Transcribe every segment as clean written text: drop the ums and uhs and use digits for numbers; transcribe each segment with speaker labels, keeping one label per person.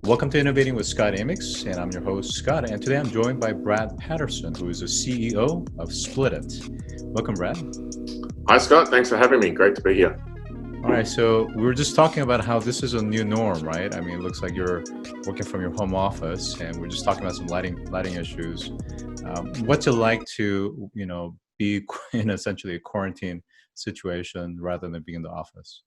Speaker 1: Welcome to Innovating with Scott Amyx, and I'm your host, Scott. And today I'm joined by Brad Paterson, who is the CEO of Splitit. Welcome, Brad.
Speaker 2: Hi, Scott. Thanks for having me. Great to be here.
Speaker 1: All right, so we were just talking about how this is a new norm, right? I mean, it looks like you're working from your home office, and we're just talking about some lighting issues. What's it like to, be in essentially a quarantine situation rather than being in the office?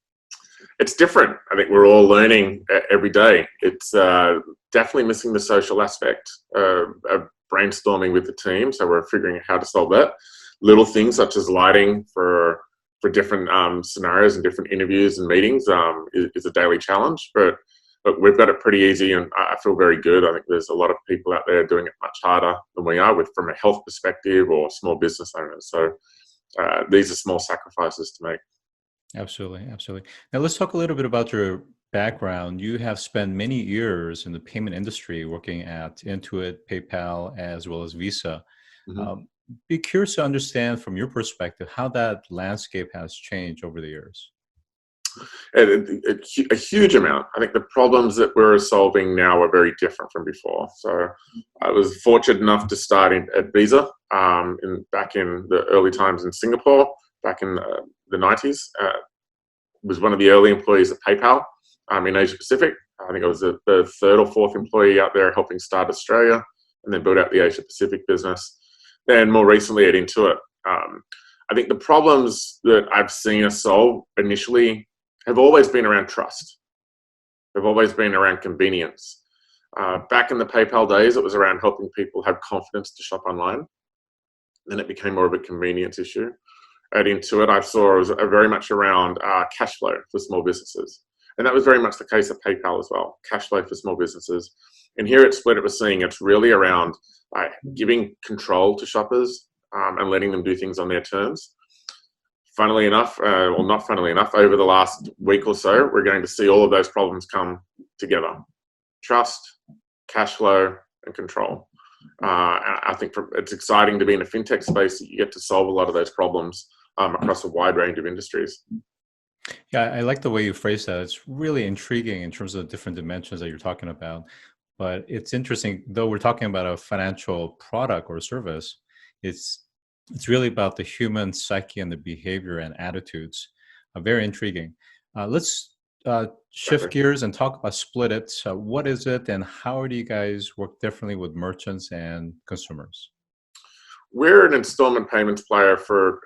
Speaker 2: It's different. I think we're all learning every day. It's definitely missing the social aspect of brainstorming with the team. So we're figuring out how to solve that. Little things such as lighting for different scenarios and different interviews and meetings is a daily challenge. But we've got it pretty easy, and I feel very good. I think there's a lot of people out there doing it much harder than we are from a health perspective or small business owners. So these are small sacrifices to make.
Speaker 1: Absolutely. Now let's talk a little bit about your background. You have spent many years in the payment industry working at Intuit, PayPal, as well as Visa.
Speaker 2: Mm-hmm.
Speaker 1: Be curious to understand from your perspective how that landscape has changed over the years.
Speaker 2: A huge amount. I think the problems that we're solving now are very different from before. So I was fortunate enough to start at Vsub back in the early times in Singapore, back in the 90s. Was one of the early employees at PayPal in Asia Pacific. I think I was the third or fourth employee out there helping start Australia and then build out the Asia Pacific business. Then more recently at Intuit. I think the problems that I've seen us solve initially have always been around trust. They've always been around convenience. Back in the PayPal days, it was around helping people have confidence to shop online. Then it became more of a convenience issue. At Intuit, I saw it was very much around cash flow for small businesses. And that was very much the case at PayPal as well, cash flow for small businesses. And here at Splitit, we're seeing it's really around giving control to shoppers and letting them do things on their terms. Funnily enough, or not funnily enough, over the last week or so, we're going to see all of those problems come together. Trust, cash flow, and control. I think it's exciting to be in a fintech space that you get to solve a lot of those problems across a wide range of industries.
Speaker 1: Yeah, I like the way you phrase that. It's really intriguing in terms of the different dimensions that you're talking about. But it's interesting, though we're talking about a financial product or service, it's really about the human psyche and the behavior and attitudes. Very intriguing. Let's shift gears and talk about Splitit. What is it, and how do you guys work differently with merchants and consumers?
Speaker 2: We're an installment payments player for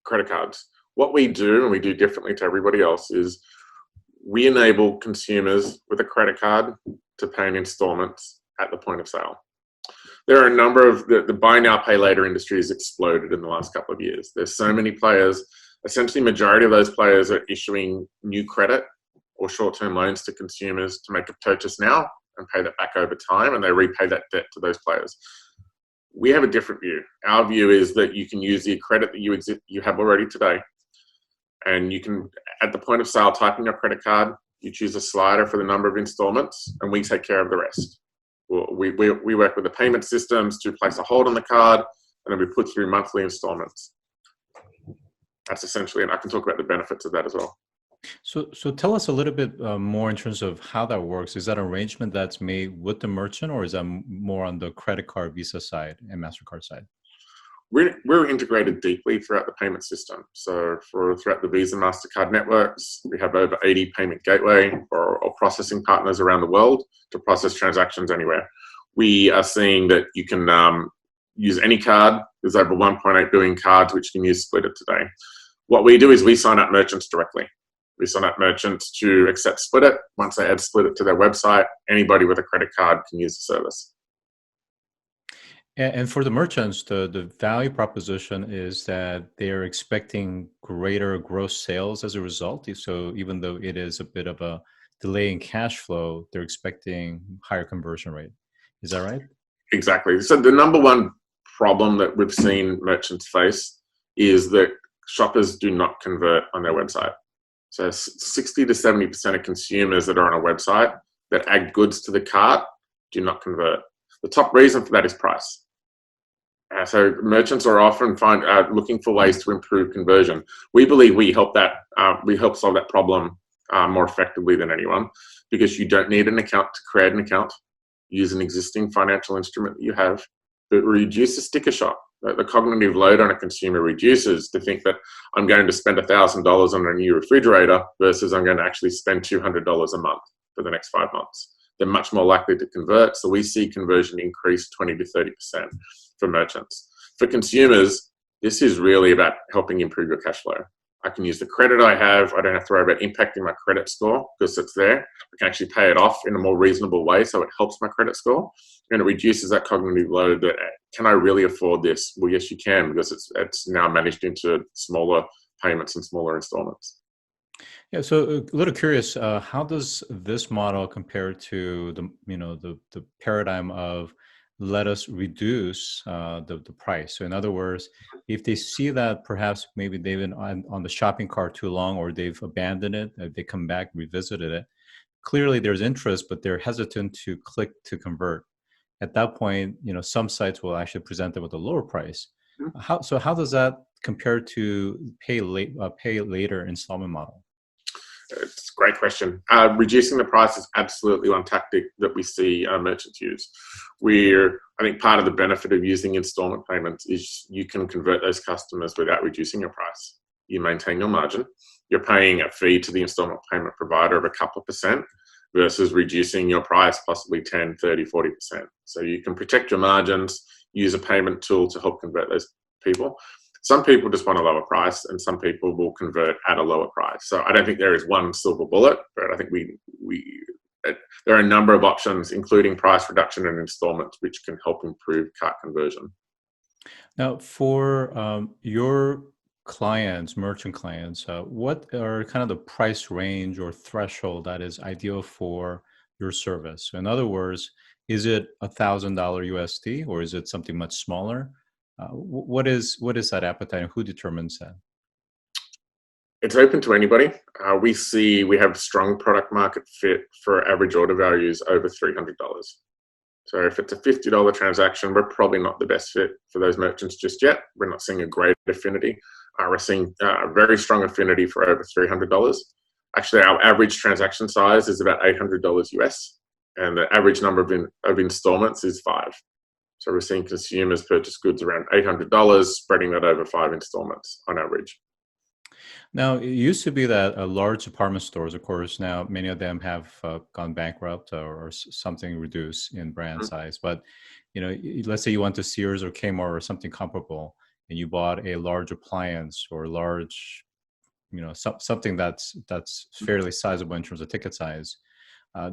Speaker 2: credit cards. What we do, and we do differently to everybody else, is we enable consumers with a credit card to pay in installments at the point of sale. There are a number of the buy now, pay later industry has exploded in the last couple of years. There's so many players. Essentially, majority of those players are issuing new credit or short-term loans to consumers to make a purchase now and pay that back over time, and they repay that debt to those players. We have a different view. Our view is that you can use the credit that you have already today, and you can, at the point of sale, type in your credit card, you choose a slider for the number of installments, and we take care of the rest. We work with the payment systems to place a hold on the card, and then we put through monthly installments. That's essentially, and I can talk about the benefits of that as well.
Speaker 1: So tell us a little bit more in terms of how that works. Is that an arrangement that's made with the merchant, or is that more on the credit card, Visa side and MasterCard side?
Speaker 2: We're integrated deeply throughout the payment system. So throughout the Visa MasterCard networks, we have over 80 payment gateway or processing partners around the world to process transactions anywhere. We are seeing that you can use any card. There's over 1.8 billion cards which can use Splitit today. What we do is we sign up merchants directly. We sign up merchants to accept Splitit. Once they add Splitit to their website, anybody with a credit card can use the service.
Speaker 1: And for the merchants, the value proposition is that they're expecting greater gross sales as a result. So even though it is a bit of a delay in cash flow, they're expecting higher conversion rate. Is that right?
Speaker 2: Exactly. So the number one problem that we've seen merchants face is that shoppers do not convert on their website. So 60 to 70% of consumers that are on a website that add goods to the cart do not convert. The top reason for that is price. So merchants are often looking for ways to improve conversion. We believe we help solve that problem more effectively than anyone, because you don't need an account to create an account. Use an existing financial instrument that you have, but reduce the sticker shock. The cognitive load on a consumer reduces to think that I'm going to spend $1,000 on a new refrigerator versus I'm going to actually spend $200 a month for the next 5 months. They're much more likely to convert. So we see conversion increase 20 to 30% for merchants. For consumers, this is really about helping improve your cash flow. I can use the credit I have. I don't have to worry about impacting my credit score because it's there. I can actually pay it off in a more reasonable way, so it helps my credit score, and it reduces that cognitive load that, can I really afford this? Well, yes, you can, because it's now managed into smaller payments and smaller installments.
Speaker 1: Yeah, so a little curious, how does this model compare to the paradigm of let us reduce the price? So in other words, if they see that perhaps maybe they've been on the shopping cart too long, or they've abandoned it, they come back, revisited it, clearly there's interest, but they're hesitant to click to convert. At that point, some sites will actually present them with a lower price. How does that compare to pay later installment model?
Speaker 2: It's a great question. Reducing the price is absolutely one tactic that we see merchants use. I think part of the benefit of using installment payments is you can convert those customers without reducing your price. You maintain your margin. You're paying a fee to the installment payment provider of a couple of percent versus reducing your price possibly 10, 30, 40%. So you can protect your margins, use a payment tool to help convert those people. Some people just want a lower price, and some people will convert at a lower price. So I don't think there is one silver bullet, but I think there are a number of options, including price reduction and installments, which can help improve cart conversion.
Speaker 1: Now, for your clients, merchant clients, what are kind of the price range or threshold that is ideal for your service? So in other words, is it $1,000 USD, or is it something much smaller? What is that appetite, and who determines that?
Speaker 2: It's open to anybody. We have strong product market fit for average order values over $300. So if it's a $50 transaction, we're probably not the best fit for those merchants just yet. We're not seeing a great affinity. We're seeing a very strong affinity for over $300. Actually, our average transaction size is about $800 US, and the average number of installments is 5. So we're seeing consumers purchase goods around $800, spreading that over 5 installments on average.
Speaker 1: Now, it used to be that large department stores, of course, now many of them have gone bankrupt or something reduced in brand size. But, let's say you went to Sears or Kmart or something comparable, and you bought a large appliance or large, something that's fairly sizable in terms of ticket size.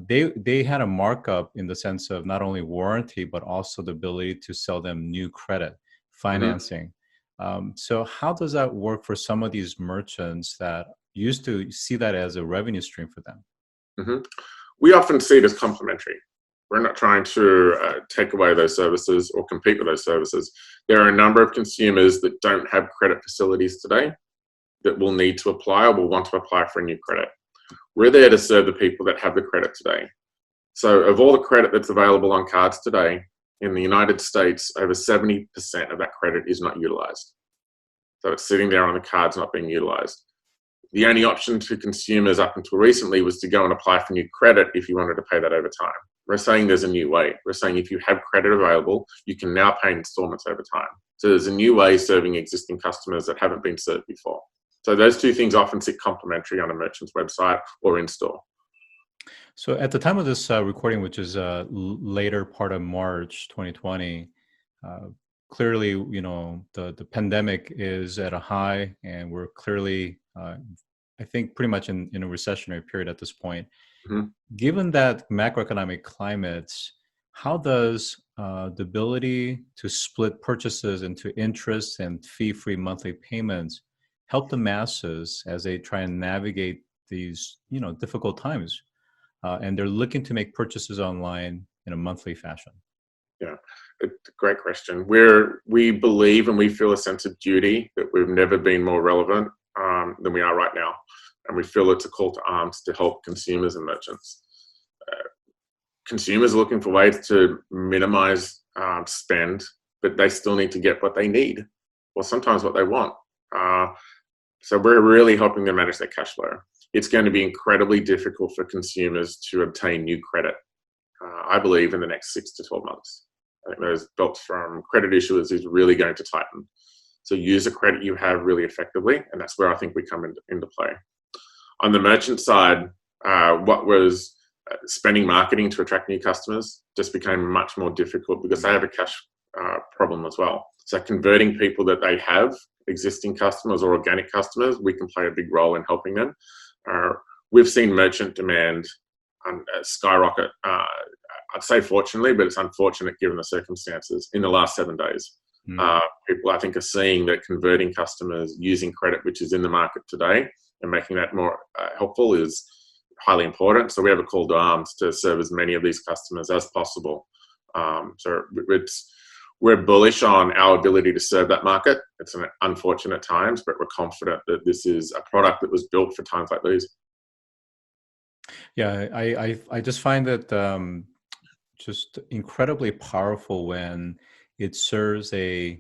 Speaker 1: They had a markup in the sense of not only warranty, but also the ability to sell them new credit financing. So how does that work for some of these merchants that used to see that as a revenue stream for them?
Speaker 2: We often see it as complementary. We're not trying to take away those services or compete with those services. There are a number of consumers that don't have credit facilities today that will need to apply or will want to apply for a new credit. We're there to serve the people that have the credit today. So of all the credit that's available on cards today, in the United States, over 70% of that credit is not utilized. So it's sitting there on the cards not being utilized. The only option to consumers up until recently was to go and apply for new credit if you wanted to pay that over time. We're saying there's a new way. We're saying if you have credit available, you can now pay installments over time. So there's a new way serving existing customers that haven't been served before. So those two things often sit complementary on a merchant's website or in store.
Speaker 1: So at the time of this recording, which is later part of March 2020, clearly, the pandemic is at a high, and we're clearly, I think, pretty much in a recessionary period at this point. Given that macroeconomic climates, how does the ability to split purchases into interest and fee-free monthly payments help the masses as they try and navigate these, difficult times? And they're looking to make purchases online in a monthly fashion.
Speaker 2: Yeah, it's a great question. We believe and we feel a sense of duty that we've never been more relevant than we are right now. And we feel it's a call to arms to help consumers and merchants. Consumers are looking for ways to minimize spend, but they still need to get what they need, or sometimes what they want. So we're really helping them manage their cash flow. it's going to be incredibly difficult for consumers to obtain new credit, I believe, in the next 6 to 12 months. I think those belts from credit issuers is really going to tighten. So use the credit you have really effectively, and that's where I think we come into play. On the merchant side, what was spending marketing to attract new customers just became much more difficult because they have a cash problem as well. So converting people that they have, existing customers or organic customers, we can play a big role in helping them. We've seen merchant demand skyrocket. I'd say fortunately, but it's unfortunate given the circumstances in the last 7 days. People, I think, are seeing that converting customers using credit, which is in the market today, and making that more helpful is highly important. So we have a call to arms to serve as many of these customers as possible. So we're bullish on our ability to serve that market. It's an unfortunate times, but we're confident that this is a product that was built for times like these.
Speaker 1: Yeah, I just find that just incredibly powerful when it serves a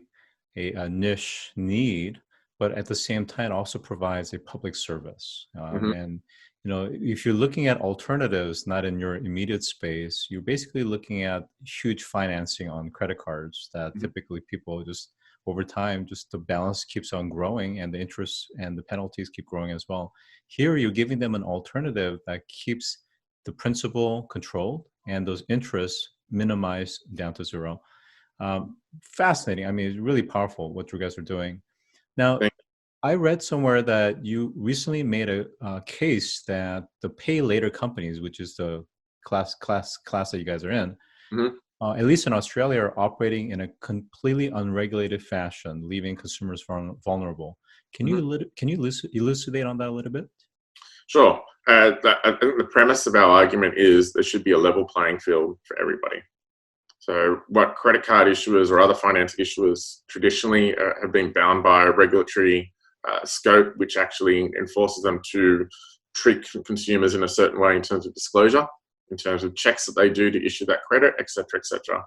Speaker 1: niche need, but at the same time also provides a public service. And if you're looking at alternatives not in your immediate space, you're basically looking at huge financing on credit cards that typically people just over time, just the balance keeps on growing and the interest and the penalties keep growing as well. Here, you're giving them an alternative that keeps the principal controlled and those interests minimized down to zero. Fascinating. I mean, it's really powerful what you guys are doing. Now, I read somewhere that you recently made a case that the pay later companies, which is the class that you guys are in, at least in Australia, are operating in a completely unregulated fashion, leaving consumers vulnerable. Can you elucidate on that a little bit?
Speaker 2: Sure. I think the premise of our argument is there should be a level playing field for everybody. So what credit card issuers or other finance issuers traditionally have been bound by a regulatory scope, which actually enforces them to treat consumers in a certain way in terms of disclosure, in terms of checks that they do to issue that credit, et cetera, et cetera.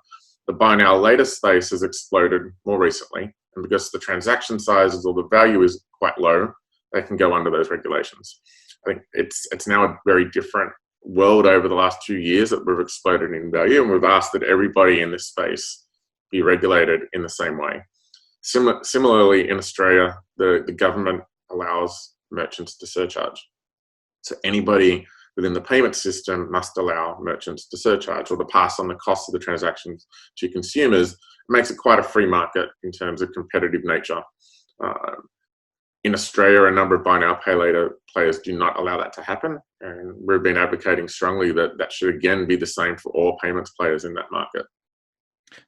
Speaker 2: The buy now later space has exploded more recently, and because the transaction sizes or the value is quite low, they can go under those regulations. I think it's now a very different world over the last 2 years that we've exploded in value, and we've asked that everybody in this space be regulated in the same way. Similarly, in Australia, the government allows merchants to surcharge. So anybody within the payment system must allow merchants to surcharge or to pass on the cost of the transactions to consumers. It makes it quite a free market in terms of competitive nature. In Australia, a number of buy now, pay later players do not allow that to happen. And we've been advocating strongly that that should again be the same for all payments players in that market.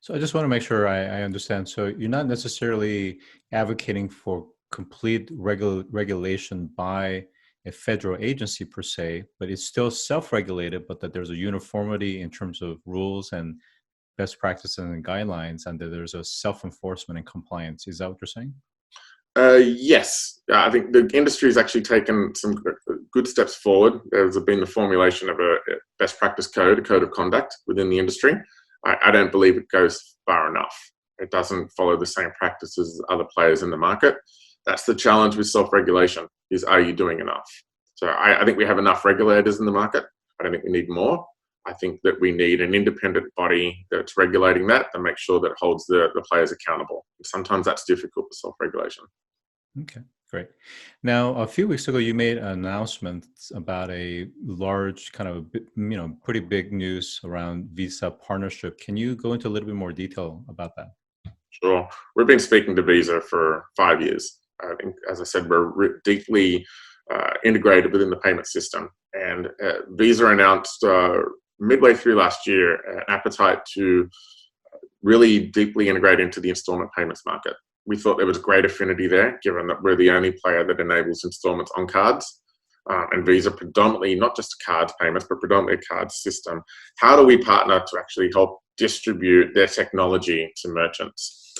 Speaker 1: So I just want to make sure I understand. So you're not necessarily advocating for complete regulation by a federal agency per se, but it's still self-regulated, but that there's a uniformity in terms of rules and best practices and guidelines, and that there's a self-enforcement and compliance. Is that what you're saying?
Speaker 2: Yes, I think the industry has actually taken some good steps forward. There's been the formulation of a best practice code, a code of conduct within the industry. I don't believe it goes far enough. It doesn't follow the same practices as other players in the market. That's the challenge with self-regulation, is are you doing enough? So I think we have enough regulators in the market. I don't think we need more. I think that we need an independent body that's regulating that and make sure that it holds the players accountable. Sometimes that's difficult with self-regulation.
Speaker 1: Okay, great. Now, a few weeks ago, you made an announcement about a large kind of, pretty big news around Vsub partnership. Can you go into a little bit more detail about that?
Speaker 2: Sure. We've been speaking to Visa for 5 years. I think, as I said, we're deeply integrated within the payment system. And Visa announced midway through last year an appetite to really deeply integrate into the installment payments market. We thought there was great affinity there, given that we're the only player that enables installments on cards. And Visa predominantly, not just cards payments, but predominantly a card system. How do we partner to actually help distribute their technology to merchants?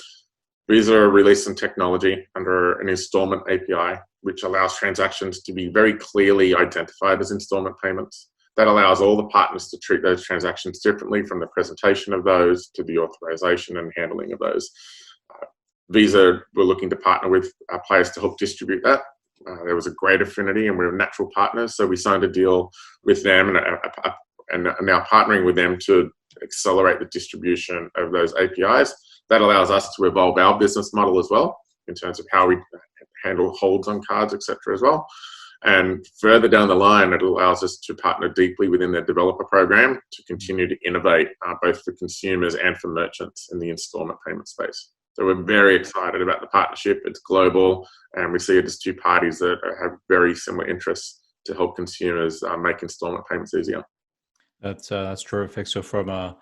Speaker 2: Visa released some technology under an installment API, which allows transactions to be very clearly identified as installment payments. That allows all the partners to treat those transactions differently, from the presentation of those to the authorization and handling of those. Visa, we're looking to partner with our players to help distribute that. There was a great affinity, and we were natural partners. So we signed a deal with them, and are now partnering with them to accelerate the distribution of those APIs. That allows us to evolve our business model as well, in terms of how we handle holds on cards, etc. as well. And further down the line, it allows us to partner deeply within their developer program to continue to innovate, both for consumers and for merchants in the installment payment space. So we're very excited about the partnership. It's global, and we see it as two parties that have very similar interests to help consumers make installment payments easier.
Speaker 1: That's terrific. So from a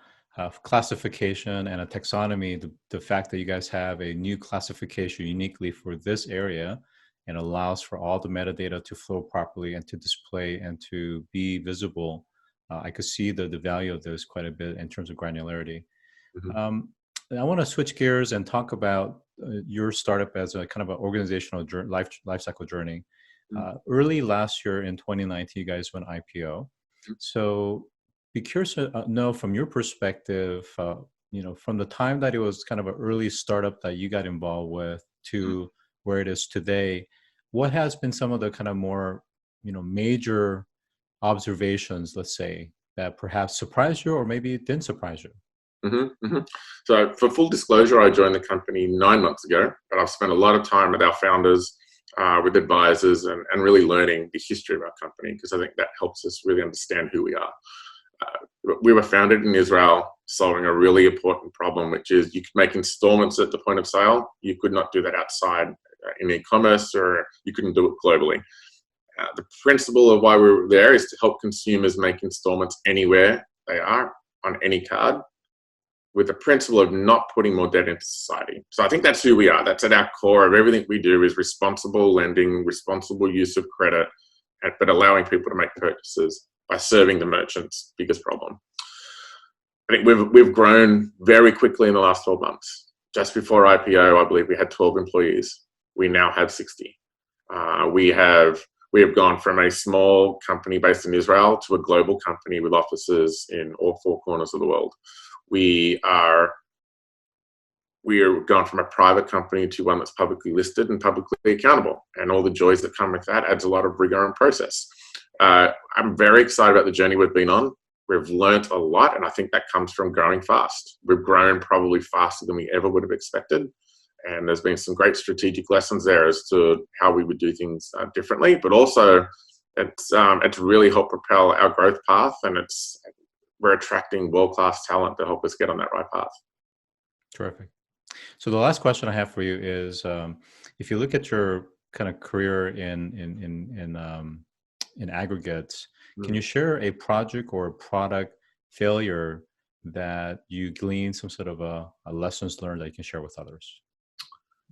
Speaker 1: classification and a taxonomy, the fact that you guys have a new classification uniquely for this area and allows for all the metadata to flow properly and to display and to be visible, I could see the value of this quite a bit in terms of granularity. Mm-hmm. I want to switch gears and talk about your startup as a kind of an organizational life cycle journey. Mm-hmm. Early last year in 2019, you guys went IPO. Mm-hmm. So be curious to know from your perspective, from the time that it was kind of an early startup that you got involved with to where it is today, what has been some of the kind of more, major observations, let's say, that perhaps surprised you or maybe it didn't surprise you?
Speaker 2: Mm-hmm, mm-hmm. So for full disclosure, I joined the company 9 months ago, but I've spent a lot of time with our founders, with advisors, and really learning the history of our company, because I think that helps us really understand who we are. We were founded in Israel, solving a really important problem, which is you could make installments at the point of sale. You could not do that outside in e-commerce, or you couldn't do it globally. The principle of why we were there is to help consumers make installments anywhere they are on any card, with the principle of not putting more debt into society. So I think that's who we are. That's at our core of everything we do, is responsible lending, responsible use of credit, but allowing people to make purchases by serving the merchant's biggest problem. I think we've grown very quickly in the last 12 months. Just before IPO, I believe we had 12 employees. We now have 60. We have gone from a small company based in Israel to a global company with offices in all 4 corners of the world. We are gone from a private company to one that's publicly listed and publicly accountable, and all the joys that come with that adds a lot of rigor and process. I'm very excited about the journey we've been on. We've learned a lot, and I think that comes from growing fast. We've grown probably faster than we ever would have expected, and there's been some great strategic lessons there as to how we would do things differently, but also it's really helped propel our growth path, and we're attracting world-class talent to help us get on that right path. Terrific.
Speaker 1: So the last question I have for you is, if you look at your kind of career in aggregates, can you share a project or a product failure that you gleaned some sort of a lessons learned that you can share with others?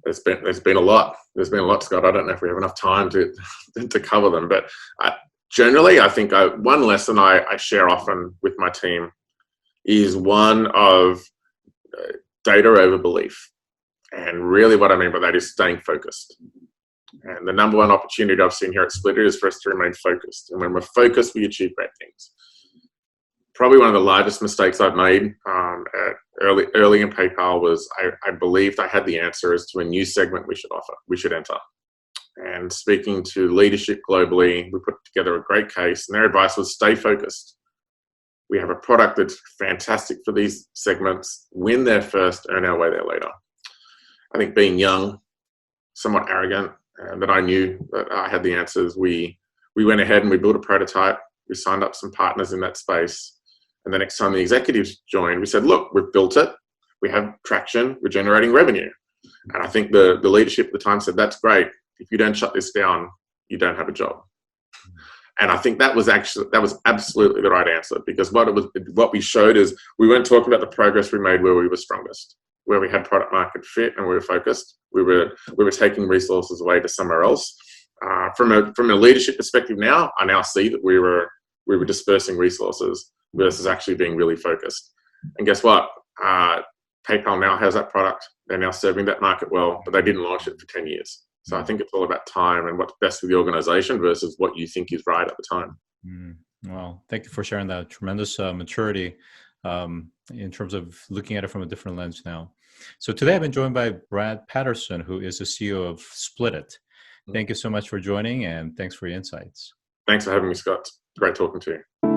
Speaker 2: There's been a lot. There's been a lot, Scott. I don't know if we have enough time to cover them, but generally, I think one lesson I share often with my team is one of data over belief. And really what I mean by that is staying focused. And the number one opportunity I've seen here at Splitit is for us to remain focused. And when we're focused, we achieve great things. Probably one of the largest mistakes I've made early in PayPal was I believed I had the answer as to a new segment we should enter. And speaking to leadership globally, we put together a great case, and their advice was stay focused. We have a product that's fantastic for these segments. Win there first, earn our way there later. I think being young, somewhat arrogant, and that I knew that I had the answers, we went ahead and we built a prototype. We signed up some partners in that space. And the next time the executives joined, we said, look, we've built it. We have traction. We're generating revenue. And I think the leadership at the time said, that's great. If you don't shut this down, you don't have a job. And I think that was absolutely the right answer, because what we showed is we weren't talking about the progress we made where we were strongest, where we had product market fit and we were focused. We were taking resources away to somewhere else. From a leadership perspective now, I now see that we were dispersing resources versus actually being really focused. And guess what? PayPal now has that product. They're now serving that market well, but they didn't launch it for 10 years. So I think it's all about time and what's best for the organization versus what you think is right at the time.
Speaker 1: Well, thank you for sharing that tremendous maturity in terms of looking at it from a different lens now. So today I've been joined by Brad Paterson, who is the CEO of Splitit. Thank you so much for joining, and thanks for your insights.
Speaker 2: Thanks for having me, Scott. Great talking to you.